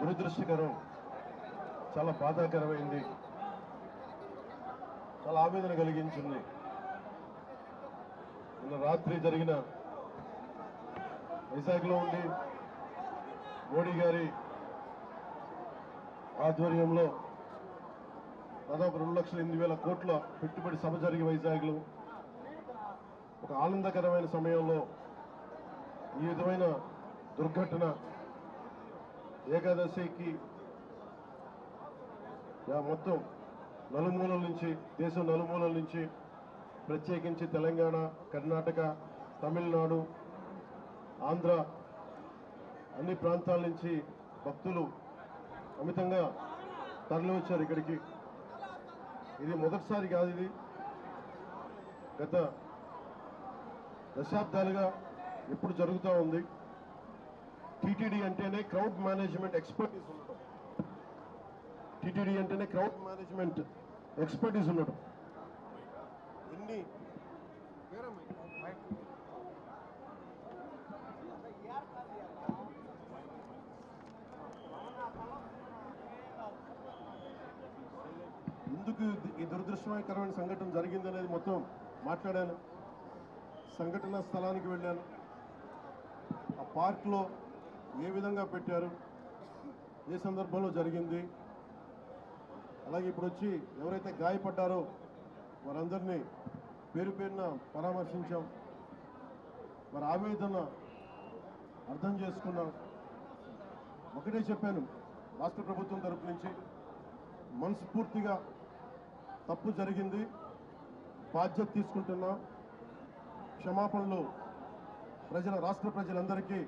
దురదృష్టకరం, చాలా బాధాకరమైంది, చాలా ఆవేదన కలిగించింది. నిన్న రాత్రి జరిగిన వైజాగ్లో ఉండి మోడీ గారి ఆధ్వర్యంలో దాదాపు 2,08,000 కోట్ల పెట్టుబడి సభ జరిగి వైజాగ్లో ఒక ఆనందకరమైన సమయంలో ఈ విధమైన దుర్ఘటన ఏకాదశికి మొత్తం నలుమూలల నుంచి, దేశం నలుమూలల నుంచి, ప్రత్యేకించి తెలంగాణ, కర్ణాటక, తమిళనాడు, ఆంధ్ర అన్ని ప్రాంతాల నుంచి భక్తులు అమితంగా తరలి వచ్చారు ఇక్కడికి. ఇది మొదటిసారి కాదు, ఇది గత దశాబ్దాలుగా ఎప్పుడు జరుగుతూ ఉంది. టీటీడీ అంటేనే క్రౌడ్ మేనేజ్మెంట్ ఎక్స్పర్టీస్ ఉండటం, టీటీడీ అంటేనే క్రౌడ్ మేనేజ్మెంట్ ఎక్స్పర్టీస్ ఉండటం. ఎన్ని ఎందుకు ఈ దురదృష్టకరమైన సంఘటన జరిగిందనేది మొత్తం మాట్లాడాను. సంఘటన స్థలానికి వెళ్ళాను. ఆ పార్క్లో ఏ విధంగా పెట్టారు, ఏ సందర్భంలో జరిగింది, అలాగే ఇప్పుడు వచ్చి ఎవరైతే గాయపడ్డారో వారందరినీ పేరు పేరున పరామర్శించాం. వారి ఆవేదన అర్థం చేసుకున్నాం. ఒకటే చెప్పాను, రాష్ట్ర ప్రభుత్వం తరపు నుంచి మనస్ఫూర్తిగా తప్పు జరిగింది, బాధ్యత తీసుకుంటున్నాం, క్షమాపణలు రాష్ట్ర ప్రజలందరికీ,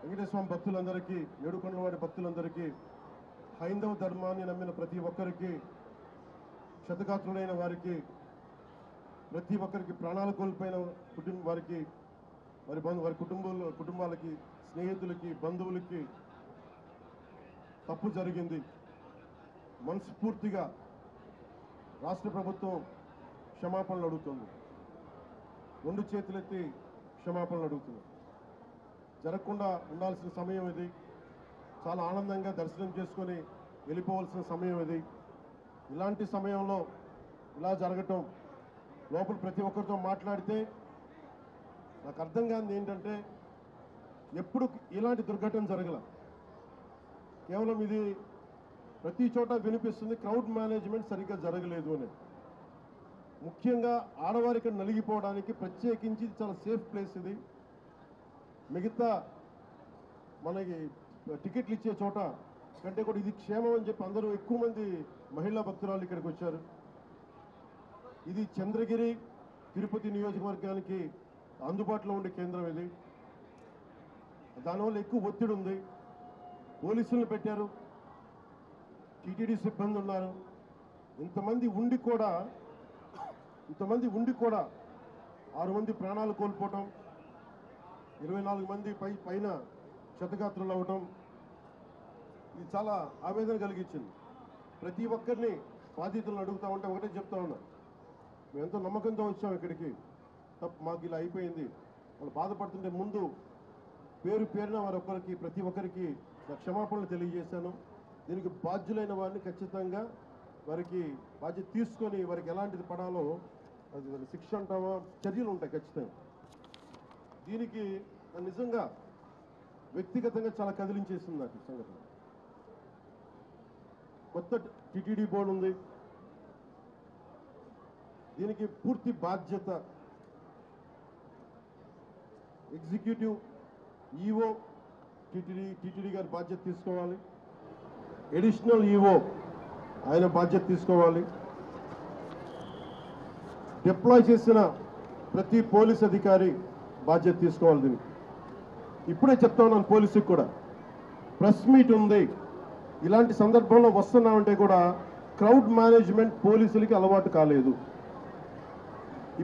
వెంకటేశ్వర స్వామి భక్తులందరికీ, ఏడుకొండలవాడి భక్తులందరికీ, హైందవ ధర్మాన్ని నమ్మిన ప్రతి ఒక్కరికి, క్షతగాత్రులైన వారికి, ప్రతి ఒక్కరికి, ప్రాణాలు కోల్పోయిన వారికి, వారి కుటుంబాలకి, స్నేహితులకి, బంధువులకి తప్పు జరిగింది. మనస్ఫూర్తిగా రాష్ట్ర ప్రభుత్వం క్షమాపణలు అడుగుతుంది, 2 చేతులెత్తి క్షమాపణలు అడుగుతుంది. జరగకుండా ఉండాల్సిన సమయం ఇది. చాలా ఆనందంగా దర్శనం చేసుకొని వెళ్ళిపోవాల్సిన సమయం ఇది. ఇలాంటి సమయంలో ఇలా జరగటం, లోపల ప్రతి ఒక్కరితో మాట్లాడితే నాకు అర్థం కానిది ఏంటంటే, ఎప్పుడు ఇలాంటి దుర్ఘటన జరగల. కేవలం ఇది ప్రతి చోట వినిపిస్తుంది, క్రౌడ్ మేనేజ్మెంట్ సరిగ్గా జరగలేదు అని. ముఖ్యంగా ఆడవారికి నలిగిపోవడానికి ప్రత్యేకించి చాలా సేఫ్ ప్లేస్ ఇది. మిగతా మనకి టికెట్లు ఇచ్చే చోట కంటే కూడా ఇది క్షేమం అని చెప్పి అందరూ ఎక్కువ మంది మహిళా భక్తురాలు ఇక్కడికి వచ్చారు. ఇది చంద్రగిరి, తిరుపతి నియోజకవర్గానికి అందుబాటులో ఉండే కేంద్రం ఇది. దానివల్ల ఎక్కువ ఒత్తిడి ఉంది. పోలీసులను పెట్టారు, టీటీడీ సిబ్బంది ఉన్నారు. ఇంతమంది ఉండి కూడా 6 మంది ప్రాణాలు కోల్పోవటం, 24 మంది పైన క్షతగాత్రులు అవ్వటం, ఇది చాలా ఆవేదన కలిగించింది. ప్రతి ఒక్కరిని బాధితులను అడుగుతూ ఉంటే ఒకటే చెప్తా ఉన్నా, మేము ఎంతో నమ్మకంతో వచ్చాం ఇక్కడికి, మాకు ఇలా అయిపోయింది. వాళ్ళు బాధపడుతుంటే ముందు పేరున ప్రతి ఒక్కరికి క్షమాపణలు తెలియజేశాను. దీనికి బాధ్యులైన వారిని ఖచ్చితంగా వారికి బాధ్యత తీసుకొని వారికి ఎలాంటిది పడాలో అది శిక్ష అంటామా, చర్యలు ఉంటాయి ఖచ్చితంగా. దీనికి నిజంగా వ్యక్తిగతంగా చాలా కదిలించేసింది నాకు ఈ సంఘటన. కొత్త టీటీడీ బోర్డు ఉంది, దీనికి పూర్తి బాధ్యత ఎగ్జిక్యూటివ్ ఈఓ టీటీడీ గారి బాధ్యత తీసుకోవాలి, అడిషనల్ ఈఓ ఆయన బాధ్యత తీసుకోవాలి, డిప్లాయ్ చేసిన ప్రతి పోలీస్ అధికారి బాధ్యత తీసుకోవాలి. దీనికి ఇప్పుడే చెప్తా ఉన్నాను, పోలీసుకి కూడా ప్రెస్ మీట్ ఉంది. ఇలాంటి సందర్భంలో వస్తున్నామంటే కూడా క్రౌడ్ మేనేజ్మెంట్ పోలీసులకి అలవాటు కాలేదు.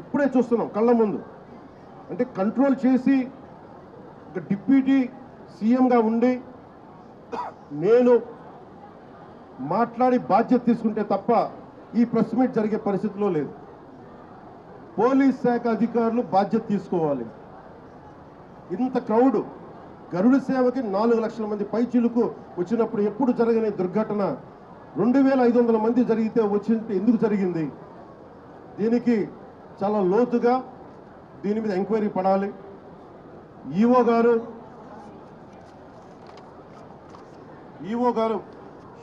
ఇప్పుడే చూస్తున్నాం కళ్ళ ముందు. అంటే కంట్రోల్ చేసి డిప్యూటీ సీఎంగా ఉండి నేను మాట్లాడి బాధ్యత తీసుకుంటే తప్ప ఈ ప్రెస్ మీట్ జరిగే పరిస్థితిలో లేదు. పోలీస్ శాఖ అధికారులు బాధ్యత తీసుకోవాలి. ఇంత క్రౌడ్ గరుడ సేవకి 4 లక్షల మంది పైచిలుకు వచ్చినప్పుడు ఎప్పుడు జరగని దుర్ఘటన 2500 మంది జరిగితే వచ్చింటే ఎందుకు జరిగింది? దీనికి చాలా లోతుగా దీని మీద ఎంక్వైరీ పడాలి. ఈఓ గారు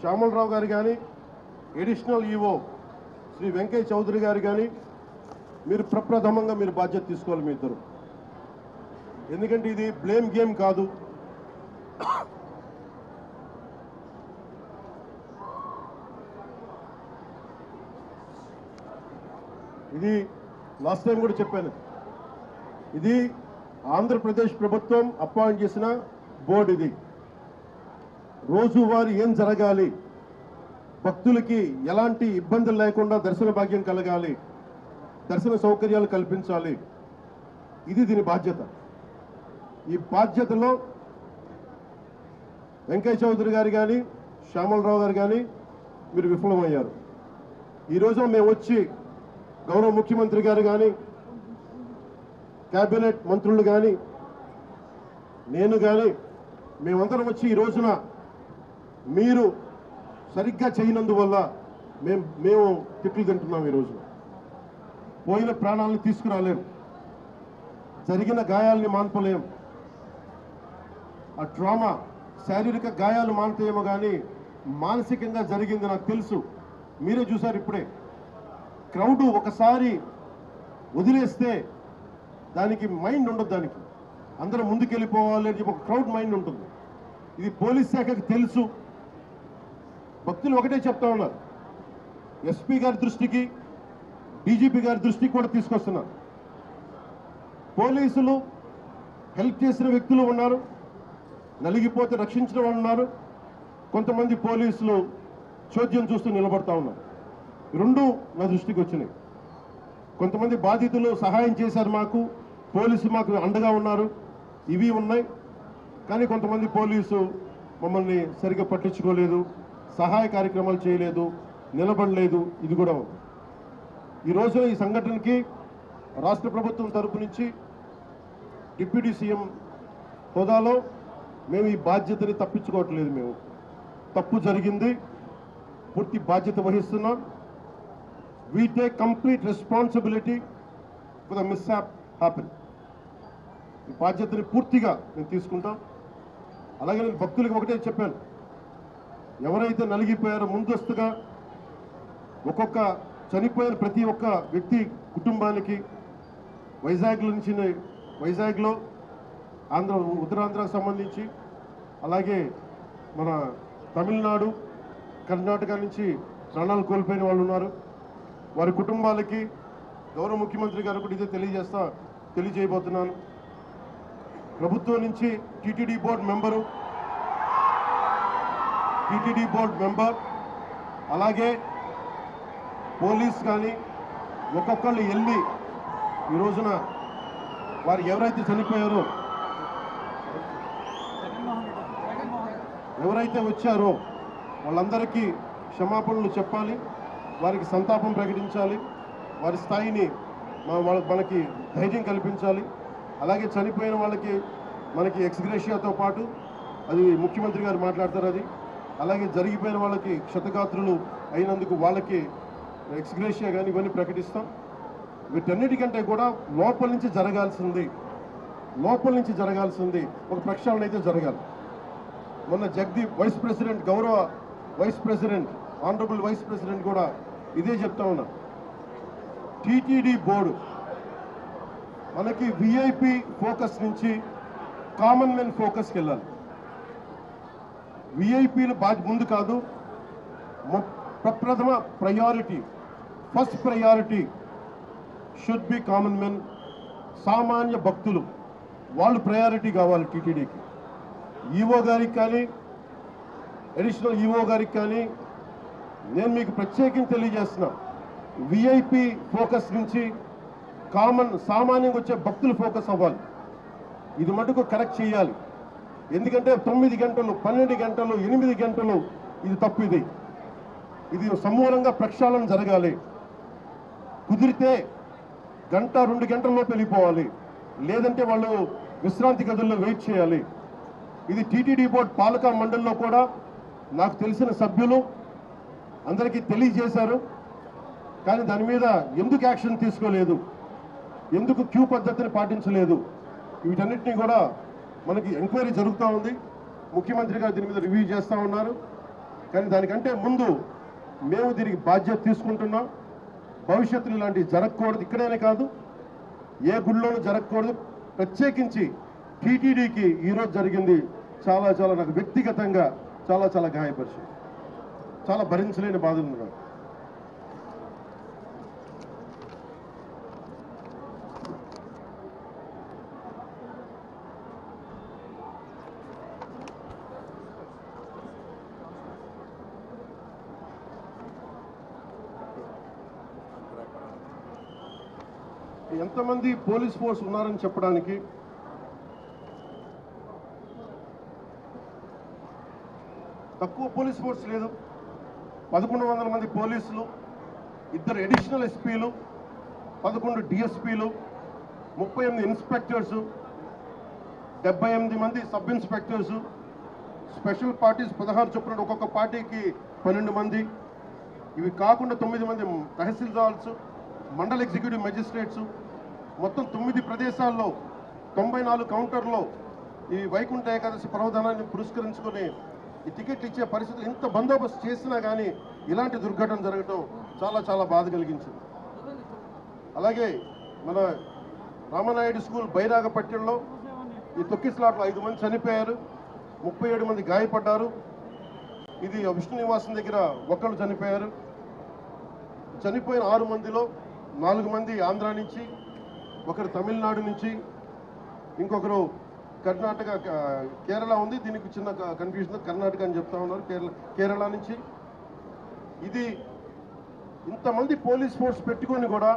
శ్యామలరావు గారు కానీ, ఎడిషనల్ ఈఓ శ్రీ వెంకయ్య చౌదరి గారు కానీ మీరు ప్రప్రథమంగా మీరు బాధ్యత తీసుకోవాలి మీ ఇద్దరు. ఎందుకంటే ఇది బ్లేమ్ గేమ్ కాదు. ఇది లాస్ట్ టైం కూడా చెప్పాను, ఇది ఆంధ్రప్రదేశ్ ప్రభుత్వం అపాయింట్ చేసిన బోర్డు. ఇది రోజువారీ ఏం జరగాలి, భక్తులకి ఎలాంటి ఇబ్బందులు లేకుండా దర్శన భాగ్యం కలగాలి, దర్శన సౌకర్యాలు కల్పించాలి, ఇది దీని బాధ్యత. ఈ బాధ్యతలో వెంకయ్య చౌదరి గారు కానీ, శ్యామలరావు గారు కానీ మీరు విఫలమయ్యారు. ఈరోజు మేము వచ్చి గౌరవ ముఖ్యమంత్రి గారు కానీ, కేబినెట్ మంత్రులు కానీ, నేను కానీ మేమందరం వచ్చి ఈ రోజున మీరు సరిగ్గా చేయనందువల్ల మేము తిట్లు తింటున్నాం. ఈ రోజున పోయిన ప్రాణాలను తీసుకురాలేం, జరిగిన గాయాలని మాన్పలేం. ఆ ట్రామా, శారీరక గాయాలు మాన్తాయేమో కానీ మానసికంగా జరిగింది నాకు తెలుసు. మీరే చూసారు ఇప్పుడే. క్రౌడ్ ఒకసారి వదిలేస్తే దానికి మైండ్ ఉండదు, దానికి అందరూ ముందుకెళ్ళిపోవాలి అని చెప్పి ఒక క్రౌడ్ మైండ్ ఉంటుంది. ఇది పోలీస్ శాఖకి తెలుసు. భక్తులు ఒకటే చెప్తా ఉన్నారు, ఎస్పీ గారి దృష్టికి, డీజీపీ గారి దృష్టికి కూడా తీసుకొస్తున్నారు. పోలీసులు హెల్ప్ చేసిన వ్యక్తులు ఉన్నారు, నలిగిపోతే రక్షించిన వాళ్ళు ఉన్నారు. కొంతమంది పోలీసులు చోద్యం చూస్తూ నిలబడతా ఉన్నారు. రెండు నా దృష్టికి వచ్చినాయి. కొంతమంది బాధితులు సహాయం చేశారు, పోలీసు మాకు అండగా ఉన్నారు, ఇవి ఉన్నాయి. కానీ కొంతమంది పోలీసు మమ్మల్ని సరిగ్గా పట్టించుకోలేదు, సహాయ కార్యక్రమాలు చేయలేదు, నిలబడలేదు. ఇది కూడా ఉంది. ఈరోజు ఈ సంఘటనకి రాష్ట్ర ప్రభుత్వం తరపు నుంచి డిప్యూటీ సీఎం హోదాలో మేము ఈ బాధ్యతని తప్పించుకోవట్లేదు. మేము తప్పు జరిగింది, పూర్తి బాధ్యత వహిస్తున్నాం. we take complete responsibility for the mishap happen. ఈ బాధ్యతని పూర్తిగా నేను తీసుకుంటాం. అలాగే నేను భక్తులకు ఒకటే చెప్పాను, ఎవరైతే నలిగిపోయారో ముందస్తుగా ఒక్కొక్క చనిపోయిన ప్రతి ఒక్క వ్యక్తి కుటుంబానికి వైజాగ్లో ఉత్తరాంధ్రకు సంబంధించి, అలాగే మన తమిళనాడు, కర్ణాటక నుంచి ప్రాణాలు కోల్పోయిన వాళ్ళు ఉన్నారు. వారి కుటుంబాలకి గౌరవ ముఖ్యమంత్రి గారు కూడా ఇదే తెలియజేయబోతున్నాను. ప్రభుత్వం నుంచి టీటీడీ బోర్డు మెంబర్ అలాగే పోలీస్ కానీ ఒక్కొక్కళ్ళు వెళ్ళి ఈ రోజున వారు ఎవరైతే చనిపోయారో, ఎవరైతే వచ్చారో వాళ్ళందరికీ క్షమాపణలు చెప్పాలి, వారికి సంతాపం ప్రకటించాలి, వారి స్థాయిని మనకి ధైర్యం కల్పించాలి. అలాగే చనిపోయిన వాళ్ళకి మనకి ఎక్స్గ్రేషియాతో పాటు అది ముఖ్యమంత్రి గారు మాట్లాడతారు. అది అలాగే జరిగిపోయిన వాళ్ళకి క్షతగాత్రులు అయినందుకు వాళ్ళకి ఎక్స్గ్రేషియా కానీ ఇవన్నీ ప్రకటిస్తాం. వీటన్నిటికంటే కూడా లోపల నుంచి జరగాల్సింది ఒక ప్రక్షాళన అయితే జరగాలి. మొన్న జగదీప్ గౌరవ vice president honourable vice president కూడా ఇదే చెప్తా ఉన్నా. టీటీడీ బోర్డు మనకి విఐపి ఫోకస్ నుంచి కామన్ మెన్ ఫోకస్కి వెళ్ళాలి. విఐపీలు ముందు కాదు, ప్రప్రథమ priority, first priority should be common men. సామాన్య భక్తులు వాళ్ళు ప్రయారిటీ కావాలి టీటీడీకి. ఈఓ గారికి కానీ, అడిషనల్ ఈఓ గారికి కానీ నేను మీకు ప్రత్యేకించి తెలియజేస్తున్నా, విఐపి ఫోకస్ నుంచి సామాన్యంగా వచ్చే భక్తులు ఫోకస్ అవ్వాలి. ఇది మటుకు కరెక్ట్ చేయాలి. ఎందుకంటే 9 గంటలు, 12 గంటలు, 8 గంటలు ఇది తప్పు. ఇది సమూలంగా ప్రక్షాళన జరగాలి. కుదిరితే 1-2 గంటల్లో వెళ్ళిపోవాలి, లేదంటే వాళ్ళు విశ్రాంతి గదుల్లో వెయిట్ చేయాలి. ఇది టీటీడీ బోర్డు పాలకా మండలిలో కూడా నాకు తెలిసిన సభ్యులు అందరికీ తెలియజేశారు. కానీ దాని మీద ఎందుకు యాక్షన్ తీసుకోలేదు, ఎందుకు క్యూ పద్ధతిని పాటించలేదు, వీటన్నిటినీ కూడా మనకి ఎంక్వైరీ జరుగుతూ ఉంది. ముఖ్యమంత్రి గారు దీని మీద రివ్యూ చేస్తూ ఉన్నారు. కానీ దానికంటే ముందు మేము దీనికి బాధ్యత తీసుకుంటున్నాం. భవిష్యత్తులో ఇలాంటివి జరగకూడదు, ఇక్కడనే కాదు ఏ గుళ్ళోనూ జరగకూడదు. ప్రత్యేకించి టీటీడీకి ఈరోజు జరిగింది చాలా చాలా నాకు వ్యక్తిగతంగా చాలా చాలా గాయపరిచింది. చాలా భరించలేని బాధ ఉంది నాకు. ఎంతమంది పోలీస్ ఫోర్స్ ఉన్నారని చెప్పడానికి తక్కువ పోలీస్ ఫోర్స్ లేదు. 1100 మంది పోలీసులు, 2 అడిషనల్ ఎస్పీలు, 11 డిఎస్పీలు, 38 ఇన్స్పెక్టర్సు, 78 మంది సబ్ ఇన్స్పెక్టర్సు, స్పెషల్ పార్టీస్ 16 చొప్పున ఒక్కొక్క పార్టీకి 12 మంది, ఇవి కాకుండా 9 మంది తహసీల్దార్స్, మండల ఎగ్జిక్యూటివ్ మెజిస్ట్రేట్స్, మొత్తం 9 ప్రదేశాల్లో 94 కౌంటర్లో ఈ వైకుంఠ ఏకాదశి పర్వదినాన్ని పురస్కరించుకొని ఈ టికెట్లు ఇచ్చే పరిస్థితులు ఇంత బందోబస్తు చేసినా కానీ ఇలాంటి దుర్ఘటన జరగటం చాలా చాలా బాధ కలిగించింది. అలాగే మన రామనాయుడు స్కూల్ బైరాగపట్నంలో ఈ తొక్కిస్లాట్లో 5 మంది చనిపోయారు, 37 మంది గాయపడ్డారు. ఇది విష్ణు నివాసం దగ్గర ఒకళ్ళు చనిపోయారు. చనిపోయిన 6 మందిలో 4 మంది ఆంధ్ర నుంచి, ఒకరు తమిళనాడు నుంచి, ఇంకొకరు కర్ణాటక, కేరళ ఉంది. దీనికి చిన్న కన్ఫ్యూజన్, కర్ణాటక అని చెప్తా ఉన్నారు, కేరళ నుంచి. ఇది ఇంతమంది పోలీస్ ఫోర్స్ పెట్టుకొని కూడా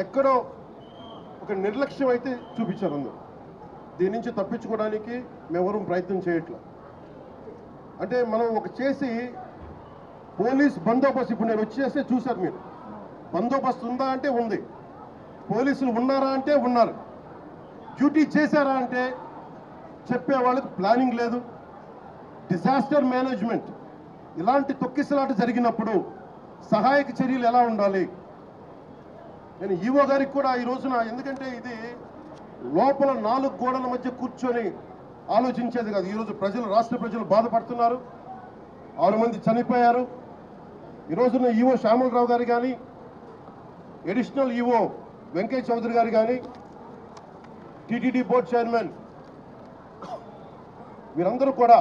ఎక్కడో ఒక నిర్లక్ష్యం అయితే చూపించారు అందరూ. దీని నుంచి తప్పించుకోవడానికి మేమెవరూ ప్రయత్నం చేయట్లేదు. అంటే మనం ఒక చేసి పోలీస్ బందోబస్తు, ఇప్పుడు నేను వచ్చేస్తే చూశారు మీరు, బందోబస్తు ఉందా అంటే ఉంది, పోలీసులు ఉన్నారా అంటే ఉన్నారు, డ్యూటీ చేశారా అంటే చెప్పే వాళ్ళకి ప్లానింగ్ లేదు, డిజాస్టర్ మేనేజ్మెంట్. ఇలాంటి తొక్కిసలాట జరిగినప్పుడు సహాయక చర్యలు ఎలా ఉండాలి. నేను ఈవో గారికి కూడా ఈ రోజున, ఎందుకంటే ఇది లోపల 4 గోడల మధ్య కూర్చొని ఆలోచించేది కాదు. ఈరోజు ప్రజలు, రాష్ట్ర ప్రజలు బాధపడుతున్నారు. 6 మంది చనిపోయారు. ఈ రోజున ఈవో శ్యామలరావు గారు కానీ, అడిషనల్ ఈవో వెంకయ్య చౌదరి గారు కానీ, టీటీడీ బోర్డు చైర్మన్, మీరందరూ కూడా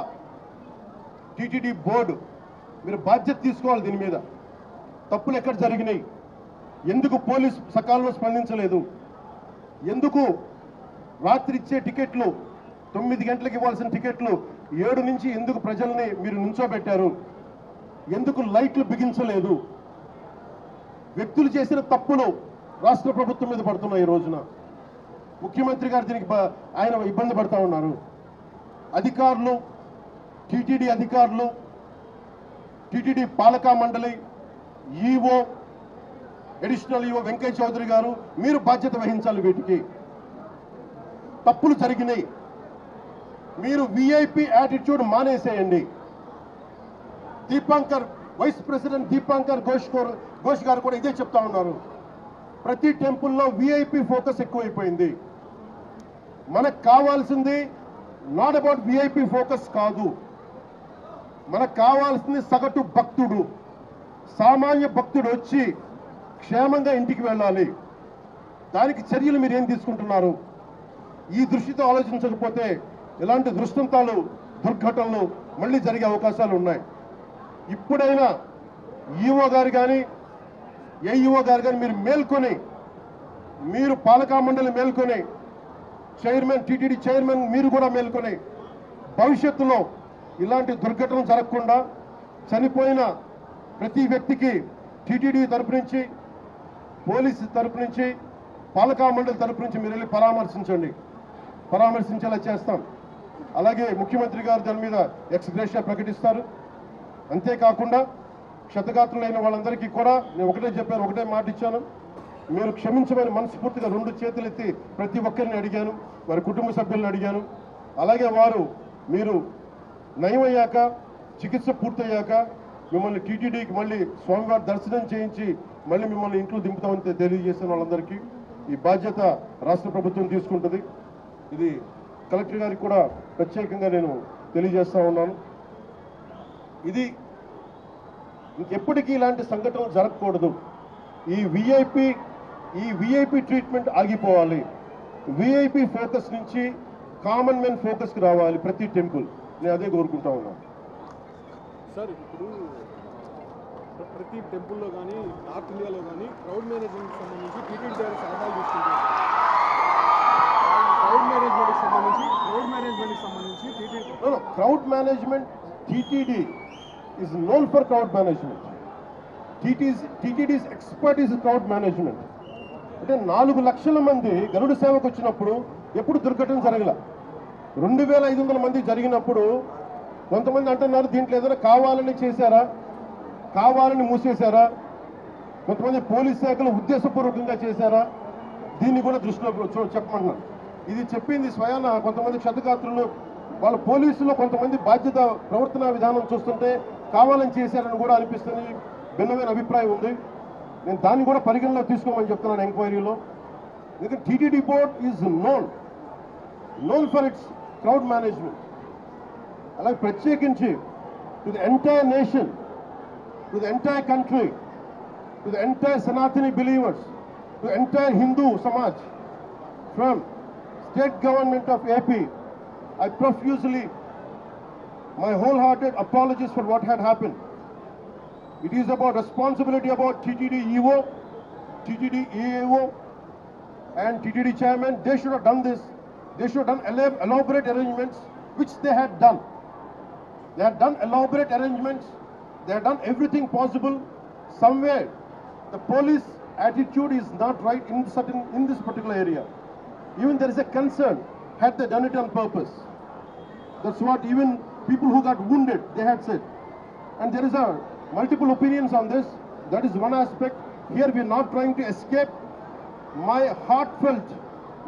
టీటీడీ బోర్డు మీరు బాధ్యత తీసుకోవాలి. దీని మీద తప్పులు ఎక్కడ జరిగినాయి, ఎందుకు పోలీస్ సకాలంలో స్పందించలేదు, ఎందుకు రాత్రి ఇచ్చే టికెట్లు 9 గంటలకు ఇవ్వాల్సిన టికెట్లు 7 నుంచి ఎందుకు ప్రజల్ని మీరు నుంచోబెట్టారు, ఎందుకు లైట్లు బిగించలేదు. వ్యక్తులు చేసిన తప్పులు రాష్ట్ర ప్రభుత్వం మీద పడుతున్నాయి. ఈ రోజున ముఖ్యమంత్రి గారు దీనికి ఆయన ఇబ్బంది పడుతూ ఉన్నారు. అధికారులు, టీటీడీ అధికారులు, టీటీడీ పాలకా మండలి, EO, additional EO Venkaiah Chowdary గారు, మీరు బాధ్యత వహించాలి. వీటికి తప్పులు జరిగినాయి. మీరు విఐపి యాటిట్యూడ్ మానేసేయండి. దీపాంకర్, వైస్ ప్రెసిడెంట్ దీపాంకర్ ఘోష్ గారు కూడా ఇదే చెప్తా ఉన్నారు. ప్రతి టెంపుల్లో విఐపి ఫోకస్ ఎక్కువైపోయింది. మనకు కావాల్సింది నాట్ అబౌట్ విఐపి ఫోకస్ కాదు, మనకు కావాల్సింది సగటు భక్తుడు, సామాన్య భక్తుడు వచ్చి క్షేమంగా ఇంటికి వెళ్ళాలి. దానికి చర్యలు మీరు ఏం తీసుకుంటున్నారు? ఈ దృష్టితో ఆలోచించకపోతే ఇలాంటి దృష్టాంతాలు, దుర్ఘటనలు మళ్ళీ జరిగే అవకాశాలు ఉన్నాయి. ఇప్పుడైనా ఈఓ గారు కానీ, ఏఈఓ గారు కానీ మీరు మేల్కొని, మీరు పాలకా మండలి మేల్కొని, చైర్మన్, టీటీడీ చైర్మన్ మీరు కూడా మేల్కొని, భవిష్యత్తులో ఇలాంటి దుర్ఘటనలు జరగకుండా చనిపోయిన ప్రతి వ్యక్తికి టీటీడీ తరపు నుంచి, పోలీసు తరపు నుంచి, పాలకా మండలి తరపు నుంచి మీరు వెళ్ళి పరామర్శించేలా చేస్తాం. అలాగే ముఖ్యమంత్రి గారు దాని మీద ఎక్స్ గ్రేషియా ప్రకటిస్తారు. అంతేకాకుండా క్షతగాత్రులైన వాళ్ళందరికీ కూడా నేను ఒకటే చెప్పాను, ఒకటే మాట ఇచ్చాను, మీరు క్షమించమని మనస్ఫూర్తిగా 2 చేతులు ఎత్తి ప్రతి ఒక్కరిని అడిగాను, వారి కుటుంబ సభ్యులను అడిగాను. అలాగే మీరు నయమయ్యాక చికిత్స పూర్తయ్యాక మిమ్మల్ని టీటీడీకి మళ్ళీ స్వామివారి దర్శనం చేయించి మళ్ళీ మిమ్మల్ని ఇంట్లో దింపుతామని తెలియజేసిన వాళ్ళందరికీ ఈ బాధ్యత రాష్ట్ర ప్రభుత్వం తీసుకుంటుంది. ఇది కలెక్టర్ గారికి కూడా ప్రత్యేకంగా నేను తెలియజేస్తా ఉన్నాను. ఇది ఇంకెప్పటికీ ఇలాంటి సంఘటనలు జరగకూడదు. ఈ విఐపి ట్రీట్మెంట్ ఆగిపోవాలి. విఐపి ఫోకస్ నుంచి కామన్ మెన్ ఫోకస్కి రావాలి ప్రతి టెంపుల్. నేను అదే కోరుకుంటా ఉన్నాను. సార్, ఇప్పుడు ప్రతి టెంపుల్లో కానీ నార్త్ ఇండియాలో కానీ క్రౌడ్ మేనేజ్మెంట్కి సంబంధించి టీటీడీ గారి సలహాలు తీసుకుంటారు. క్రౌడ్ మేనేజ్మెంట్కి సంబంధించి TTD is known for crowd management. TTD's expertise is crowd management. అంటే 4 లక్షల మంది గరుడ సేవకు వచ్చినప్పుడు ఎప్పుడు దుర్ఘటన జరగల. 2500 మంది జరిగినప్పుడు కొంతమంది అంటున్నారు దీంట్లో ఏదైనా కావాలని చేశారా, కావాలని మూసేశారా, కొంతమంది పోలీస్ శాఖలు ఉద్దేశపూర్వకంగా చేశారా, దీన్ని కూడా దృష్టిలో చెప్పమంటున్నారు. ఇది చెప్పింది స్వయాన కొంతమంది క్షతగాత్రులు వాళ్ళ పోలీసులో కొంతమంది బాధ్యత ప్రవర్తన విధానం చూస్తుంటే కావాలని చేశారని కూడా అనిపిస్తుంది. భిన్నమైన అభిప్రాయం ఉంది. నేను దాన్ని కూడా పరిగణలో తీసుకోమని చెప్తున్నాను ఎంక్వైరీలో. ఎందుకంటే TTD board is known for its crowd management. అలాగే ప్రత్యేకించి to the entire nation, to the entire country, to the entire Sanatani believers, to entire Hindu Samaj from state government of AP, I profusely, my wholehearted apologies for what had happened. It is about responsibility about TTD EO, TTD EAO and TTD chairman. They should have done this. They should have done elaborate arrangements, which they had done. They had done elaborate arrangements. They had done everything possible. Somewhere, the police attitude is not right in this particular area. Even there is a concern. Had they done it on purpose? That's what even people who got wounded, they had said. And there is multiple opinions on this. That is one aspect. Here we are not trying to escape. My heartfelt,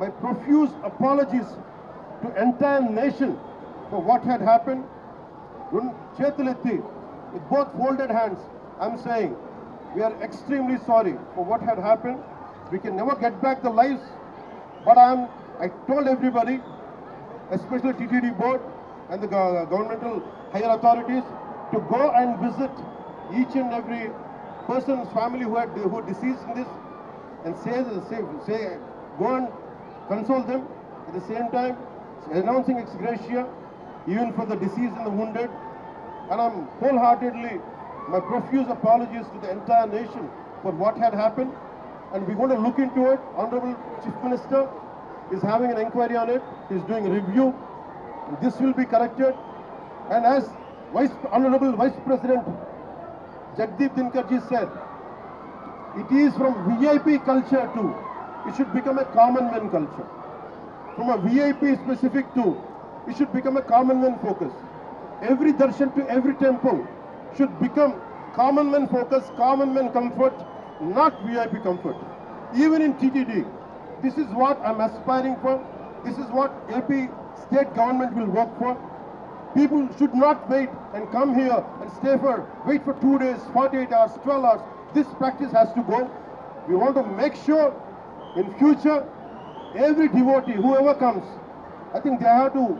my profuse apologies to entire nation for what had happened. Chetuletti, with both folded hands, I'm saying we are extremely sorry for what had happened. We can never get back the lives, but I told everybody, especially TTD board and the governmental higher authorities, to go and visit each and every person's family who deceased in this, and say go and console them. At the same time, announcing ex gratia even for the deceased and the wounded. And I'm wholeheartedly, my profuse apologies to the entire nation for what had happened. And we're going to look into it. Honorable Chief Minister is having an inquiry on it. He's doing a review. This will be corrected. And as Honorable Vice President Jagdeep Dhinkarji said, it is from VIP culture to, it should become a common man culture. From a VIP specific to, it should become a common man focus. Every darshan to every temple should become common man focus, common man comfort, not VIP comfort. Even in TTD, this is what I'm aspiring for. This is what AP state government will work for. People should not wait and come here and wait for 2 days, 48 hours, 12 hours. This practice has to go. We want to make sure in future, every devotee, whoever comes, I think they have to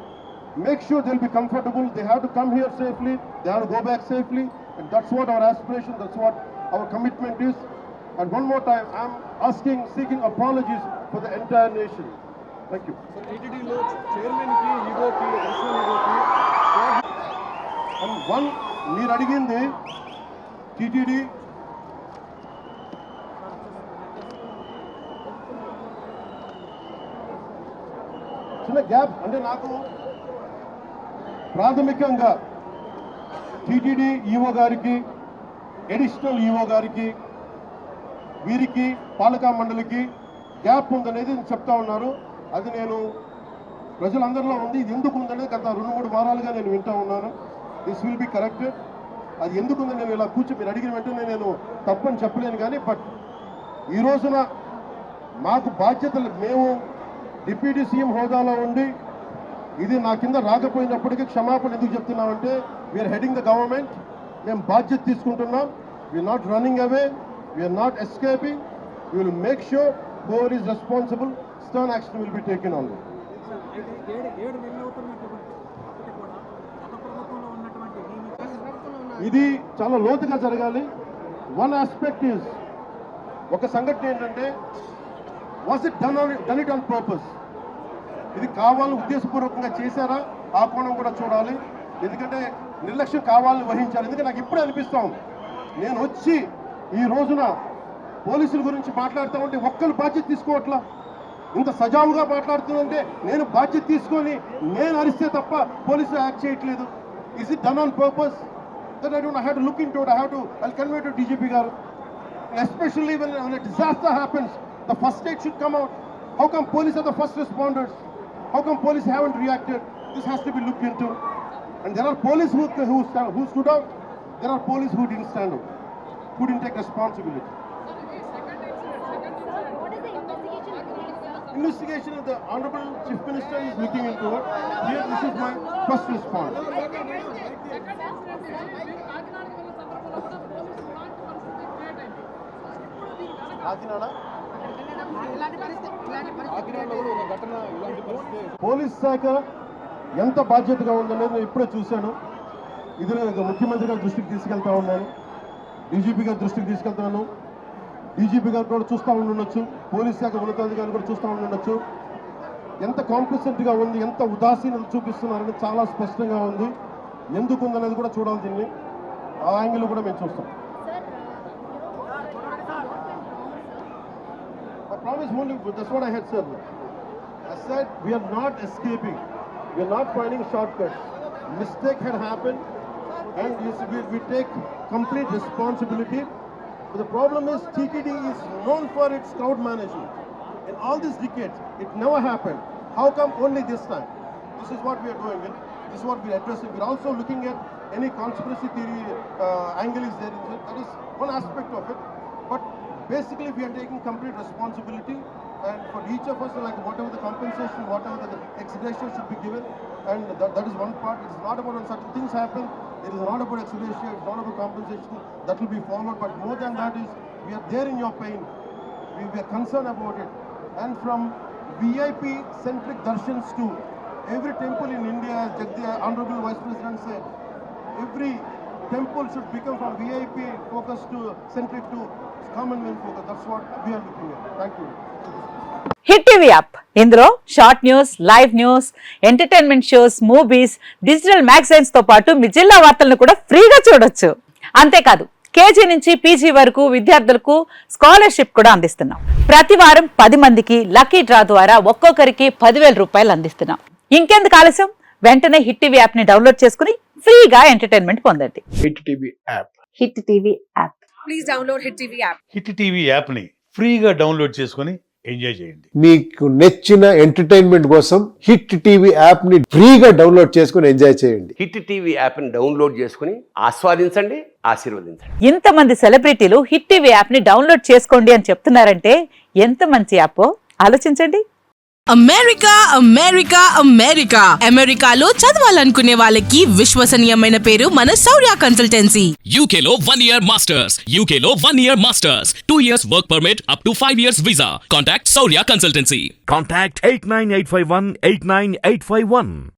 make sure they'll be comfortable. They have to come here safely. They have to go back safely. And that's what our aspiration, that's what our commitment is. And one more time, I'm seeking apologies for the entire nation. Thank you. So, TTDలో చైర్మన్కి, ఈవోకి, additional ఈవోకి and one, మీరు అడిగింది TTD చిన్న gap అంటే నాకు ప్రాథమికంగా టీటీడీ ఈవో గారికి, అడిషనల్ ఈవో గారికి, వీరికి పాలకా మండలికి గ్యాప్ ఉందనేది చెప్తా ఉన్నారు. అది నేను ప్రజలందరిలో ఉంది. ఇది ఎందుకు ఉందనేది గత 2-3 వారాలుగా నేను వింటా ఉన్నాను. This will be corrected. అది ఎందుకు ఉందని నేను ఇలా మీరు అడిగిన వెంటనే నేను తప్పని చెప్పలేను. కానీ బట్ ఈ రోజున మాకు బాధ్యతలు, మేము డిప్యూటీ సీఎం హోదాలో ఉండి ఇది నా కింద రాకపోయినప్పటికీ క్షమాపణ ఎందుకు చెప్తున్నామంటే వీఆర్ హెడింగ్ ద గవర్నమెంట్, మేము బాధ్యత తీసుకుంటున్నాం. We are not running away, we are not escaping. We will make sure whoever is responsible, stern action will be taken on them. ఇది చాలా లోతుగా జరగాలి. వన్ ఆస్పెక్ట్ ఈజ్, ఒక సంఘటన ఏంటంటే was it done it on purpose, ఇది కావాలని ఉద్దేశపూర్వకంగా చేశారా, ఆ కోణం కూడా చూడాలి. ఎందుకంటే నిర్లక్ష్యం కావాలని వహించాలి. ఎందుకంటే నాకు ఇప్పుడే అనిపిస్తాం, నేను వచ్చి ఈ రోజున పోలీసుల గురించి మాట్లాడుతూ ఉంటే ఒక్కరు బాధ్యత తీసుకోవట్లా. ఇంత సజావుగా మాట్లాడుతుందంటే నేను బాధ్యత తీసుకొని నేను అరిస్తే తప్ప పోలీసులు యాక్ట్ చేయట్లేదు. Is it done on purpose? That I don't, I have to look into it. I'll convey to DGP గారు, especially when a disaster happens, the first aid should come out. How come police are the first responders? How come police haven't reacted? This has to be looked into. And there are police who stood out. There are police who didn't stand up, who didn't take responsibility. Investigation of the Honorable Chief Minister is looking into it. Here, this is my first response. Police శాఖ ఎంత బాధ్యతగా ఉందనేది నేను ఇప్పుడే చూశాను. ఇది నేను ముఖ్యమంత్రి గారి దృష్టికి తీసుకెళ్తా ఉన్నాను, డీజీపీ గారి దృష్టికి తీసుకెళ్తాను. డీజీపీ గారు కూడా చూస్తూ ఉండొచ్చు, పోలీస్ శాఖ ఉన్నతాధికారులు కూడా చూస్తూ ఉండొచ్చు. ఎంత కాంప్లిసెంట్గా ఉంది, ఎంత ఉదాసీనత చూపిస్తున్నారని చాలా స్పష్టంగా ఉంది. ఎందుకు ఉందనేది కూడా చూడాలి. దీన్ని ఆ యాంగిల్ కూడా మేము చూస్తాం. I promise only, that's what I had said. I said we are not escaping, we are not finding shortcuts. Mistake had happened, and we take complete responsibility. But the problem is TTD is known for its crowd management. In all these decades, it never happened. How come only this time? This is what we are doing. This is what we are addressing. We are also looking at any conspiracy theory angle is there. That is one aspect of it. But basically, we are taking complete responsibility. And for each of us, like whatever the compensation, whatever the extradition should be given, and that is one part. It's not about when certain things happen. It is not about extradition. It's not about compensation. That will be followed. But more than that is, we are there in your pain. We are concerned about it. And from VIP-centric darshans to every temple in India, as the Honorable Vice President said, every temple should become from VIP focus to centric to common man focus. That's what we are looking at. Thank you. Hit TV app, ఇందులో short news, live news, entertainment shows, movies, digital magazines తో పాటు మీ జిల్లా వార్తలను కూడా ఫ్రీగా చూడొచ్చు. అంతేకాదు KG నుంచి పీజీ వరకు విద్యార్థులకు స్కాలర్షిప్ కూడా అందిస్తున్నాం. ప్రతి వారం 10 మందికి లక్కీ డ్రా ద్వారా ఒక్కొక్కరికి 10,000 రూపాయలు అందిస్తున్నాం. ఇంకెందుకు ఆలస్యం, వెంటనే హిట్ టీవీ యాప్ ని డౌన్లోడ్ చేసుకుని ఫ్రీగా ఎంటర్టైన్మెంట్ పొందండి. Hit TV app, hit TV app. Please download hit TV app. Hit TV app ని ఫ్రీగా డౌన్లోడ్ చేసుకుని ఎంజాయ్ చేయండి. మీకు నచ్చిన ఎంటర్టైన్మెంట్ కోసం హిట్ టీవీ యాప్ ని ఫ్రీగా డౌన్లోడ్ చేసుకుని ఎంజాయ్ చేయండి. హిట్ టీవీ యాప్ ని డౌన్లోడ్ చేసుకుని ఆస్వాదించండి, ఆశీర్వదించండి. ఇంతమంది సెలబ్రిటీలు హిట్ టీవీ యాప్ ని డౌన్లోడ్ చేసుకోండి అని చెప్తున్నారంటే ఎంత మంచి యాప్ ఆలోచించండి. అమెరికా అమెరికా అమెరికా అమెరికాలో చదవాలనుకునే వాళ్ళకి విశ్వసనీయమైన పేరు మన శౌర్య కన్సల్టెన్సీ. UK లో 1 year masters, UK లో 1 year masters, 2 years work permit up to 5 years visa. Contact Saurya Consultancy. Contact 89851 89851.